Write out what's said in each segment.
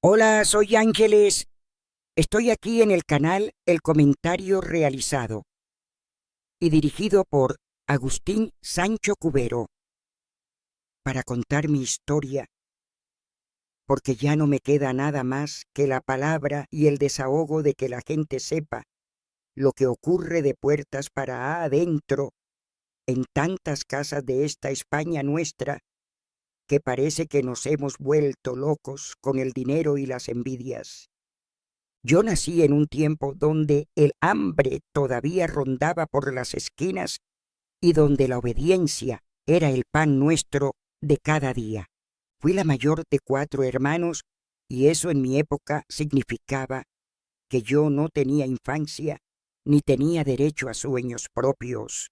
Hola, soy Ángeles. Estoy aquí en el canal El Comentario Realizado y dirigido por Agustín Sancho Cubero para contar mi historia, porque ya no me queda nada más que la palabra y el desahogo de que la gente sepa lo que ocurre de puertas para adentro en tantas casas de esta España nuestra, que parece que nos hemos vuelto locos con el dinero y las envidias. Yo nací en un tiempo donde el hambre todavía rondaba por las esquinas y donde la obediencia era el pan nuestro de cada día. Fui la mayor de 4 hermanos y eso en mi época significaba que yo no tenía infancia ni tenía derecho a sueños propios.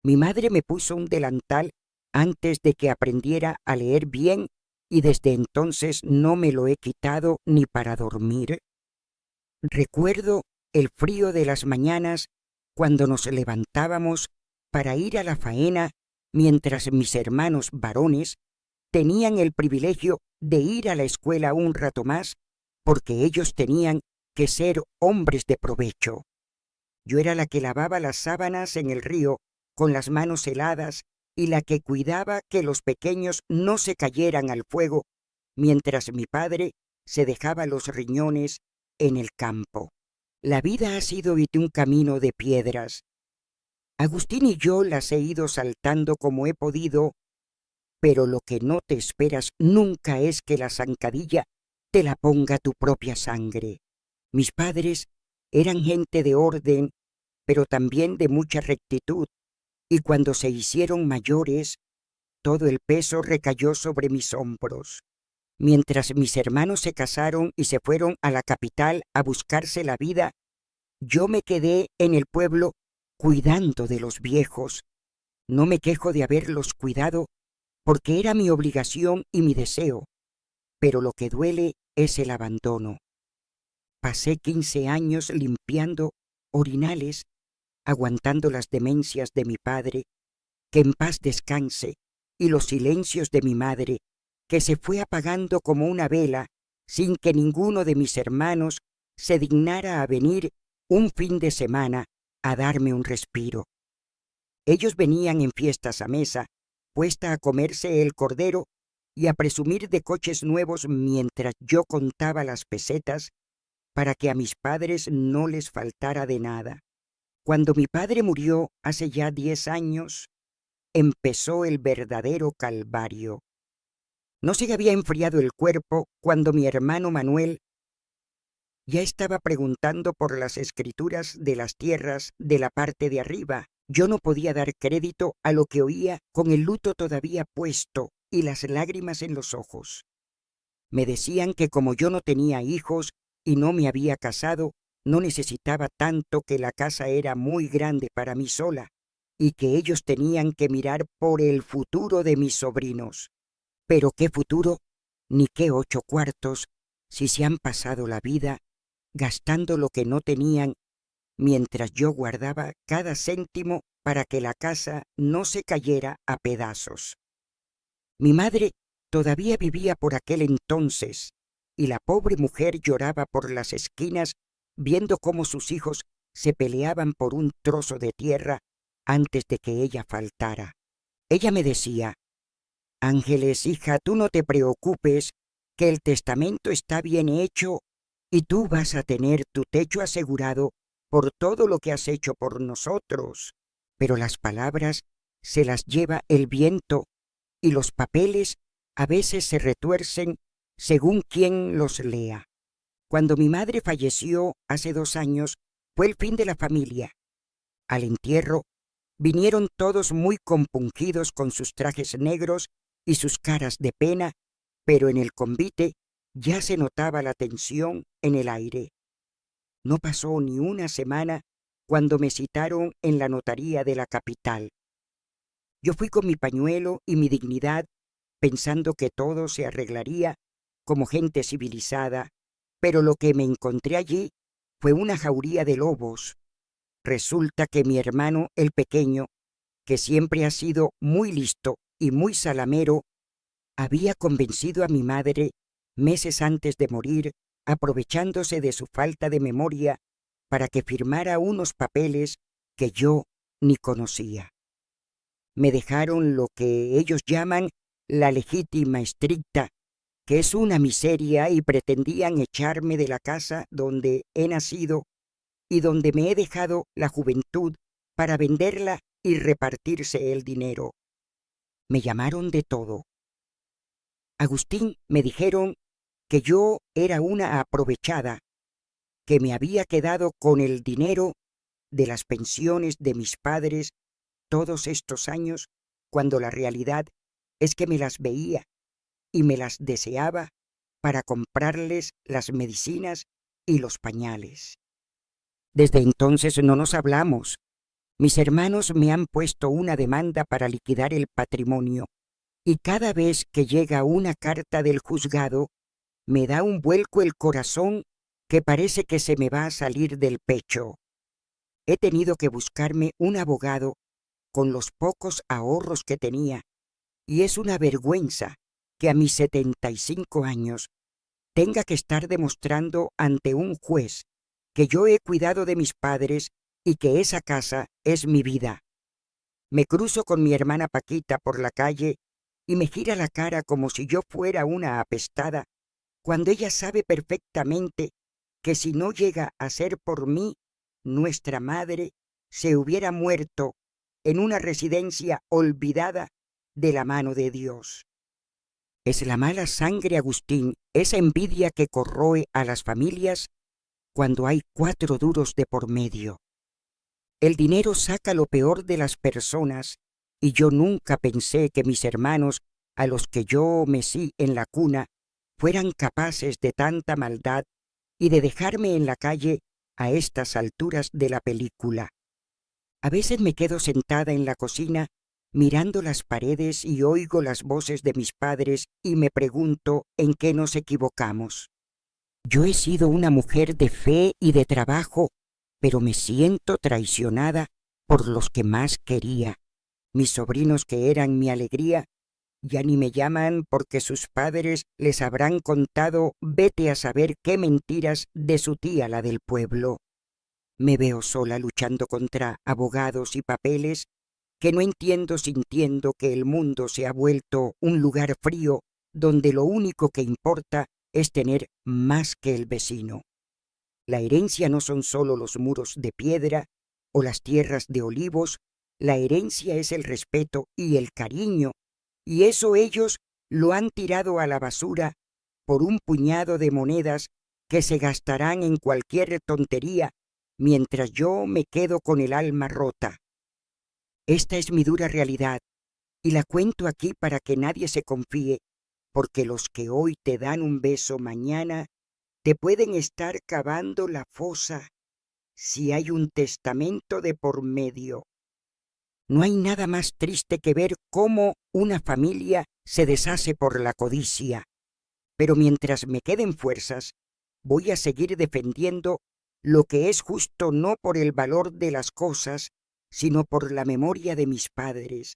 Mi madre me puso un delantal antes de que aprendiera a leer bien y desde entonces no me lo he quitado ni para dormir. Recuerdo el frío de las mañanas cuando nos levantábamos para ir a la faena, mientras mis hermanos varones tenían el privilegio de ir a la escuela un rato más porque ellos tenían que ser hombres de provecho. Yo era la que lavaba las sábanas en el río con las manos heladas y la que cuidaba que los pequeños no se cayeran al fuego, mientras mi padre se dejaba los riñones en el campo. La vida ha sido un camino de piedras. Agustín y yo las he ido saltando como he podido, pero lo que no te esperas nunca es que la zancadilla te la ponga tu propia sangre. Mis padres eran gente de orden, pero también de mucha rectitud, y cuando se hicieron mayores, todo el peso recayó sobre mis hombros. Mientras mis hermanos se casaron y se fueron a la capital a buscarse la vida, yo me quedé en el pueblo cuidando de los viejos. No me quejo de haberlos cuidado, porque era mi obligación y mi deseo, pero lo que duele es el abandono. Pasé 15 años limpiando orinales, aguantando las demencias de mi padre, que en paz descanse, y los silencios de mi madre, que se fue apagando como una vela sin que ninguno de mis hermanos se dignara a venir un fin de semana a darme un respiro. Ellos venían en fiestas a mesa, puesta a comerse el cordero y a presumir de coches nuevos mientras yo contaba las pesetas para que a mis padres no les faltara de nada. Cuando mi padre murió hace ya 10 años, empezó el verdadero calvario. No se había enfriado el cuerpo cuando mi hermano Manuel ya estaba preguntando por las escrituras de las tierras de la parte de arriba. Yo no podía dar crédito a lo que oía con el luto todavía puesto y las lágrimas en los ojos. Me decían que como yo no tenía hijos y no me había casado, no necesitaba tanto, que la casa era muy grande para mí sola y que ellos tenían que mirar por el futuro de mis sobrinos. Pero qué futuro, ni qué 8 cuartos, si se han pasado la vida gastando lo que no tenían, mientras yo guardaba cada céntimo para que la casa no se cayera a pedazos. Mi madre todavía vivía por aquel entonces, y la pobre mujer lloraba por las esquinas viendo cómo sus hijos se peleaban por un trozo de tierra antes de que ella faltara. Ella me decía: Ángeles, hija, tú no te preocupes, que el testamento está bien hecho y tú vas a tener tu techo asegurado por todo lo que has hecho por nosotros. Pero las palabras se las lleva el viento y los papeles a veces se retuercen según quien los lea. Cuando mi madre falleció hace 2 años, fue el fin de la familia. Al entierro vinieron todos muy compungidos con sus trajes negros y sus caras de pena, pero en el convite ya se notaba la tensión en el aire. No pasó ni una semana cuando me citaron en la notaría de la capital. Yo fui con mi pañuelo y mi dignidad, pensando que todo se arreglaría como gente civilizada, pero lo que me encontré allí fue una jauría de lobos. Resulta que mi hermano, el pequeño, que siempre ha sido muy listo y muy salamero, había convencido a mi madre meses antes de morir, aprovechándose de su falta de memoria para que firmara unos papeles que yo ni conocía. Me dejaron lo que ellos llaman la legítima estricta, que es una miseria, y pretendían echarme de la casa donde he nacido y donde me he dejado la juventud para venderla y repartirse el dinero. Me llamaron de todo. Agustín, me dijeron que yo era una aprovechada, que me había quedado con el dinero de las pensiones de mis padres todos estos años, cuando la realidad es que me las veía y me las deseaba para comprarles las medicinas y los pañales. Desde entonces no nos hablamos. Mis hermanos me han puesto una demanda para liquidar el patrimonio, y cada vez que llega una carta del juzgado, me da un vuelco el corazón que parece que se me va a salir del pecho. He tenido que buscarme un abogado con los pocos ahorros que tenía, y es una vergüenza que a mis 75 años tenga que estar demostrando ante un juez que yo he cuidado de mis padres y que esa casa es mi vida. Me cruzo con mi hermana Paquita por la calle y me gira la cara como si yo fuera una apestada, cuando ella sabe perfectamente que si no llega a ser por mí, nuestra madre se hubiera muerto en una residencia olvidada de la mano de Dios. Es la mala sangre, Agustín, esa envidia que corroe a las familias cuando hay 4 duros de por medio. El dinero saca lo peor de las personas, y yo nunca pensé que mis hermanos, a los que yo mecí en la cuna, fueran capaces de tanta maldad y de dejarme en la calle a estas alturas de la película. A veces me quedo sentada en la cocina mirando las paredes y oigo las voces de mis padres y me pregunto en qué nos equivocamos. Yo he sido una mujer de fe y de trabajo, pero me siento traicionada por los que más quería. Mis sobrinos, que eran mi alegría, ya ni me llaman porque sus padres les habrán contado vete a saber qué mentiras de su tía, la del pueblo. Me veo sola luchando contra abogados y papeles que no entiendo, sintiendo que el mundo se ha vuelto un lugar frío donde lo único que importa es tener más que el vecino. La herencia no son solo los muros de piedra o las tierras de olivos, la herencia es el respeto y el cariño, y eso ellos lo han tirado a la basura por un puñado de monedas que se gastarán en cualquier tontería, mientras yo me quedo con el alma rota. Esta es mi dura realidad, y la cuento aquí para que nadie se confíe, porque los que hoy te dan un beso mañana te pueden estar cavando la fosa si hay un testamento de por medio. No hay nada más triste que ver cómo una familia se deshace por la codicia, pero mientras me queden fuerzas, voy a seguir defendiendo lo que es justo, no por el valor de las cosas, sino por la memoria de mis padres,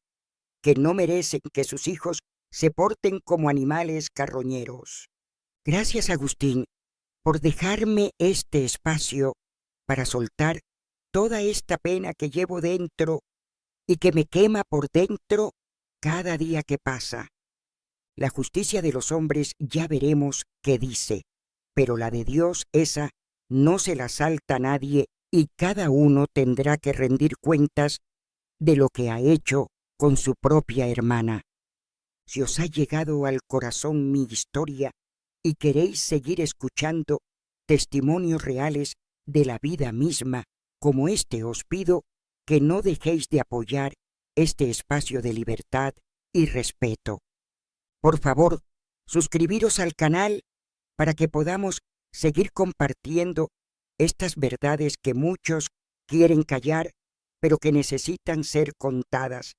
que no merecen que sus hijos se porten como animales carroñeros. Gracias, Agustín, por dejarme este espacio para soltar toda esta pena que llevo dentro y que me quema por dentro cada día que pasa. La justicia de los hombres ya veremos qué dice, pero la de Dios, esa no se la salta nadie, y cada uno tendrá que rendir cuentas de lo que ha hecho con su propia hermana. Si os ha llegado al corazón mi historia y queréis seguir escuchando testimonios reales de la vida misma como este, os pido que no dejéis de apoyar este espacio de libertad y respeto. Por favor, suscribiros al canal para que podamos seguir compartiendo estas verdades que muchos quieren callar, pero que necesitan ser contadas.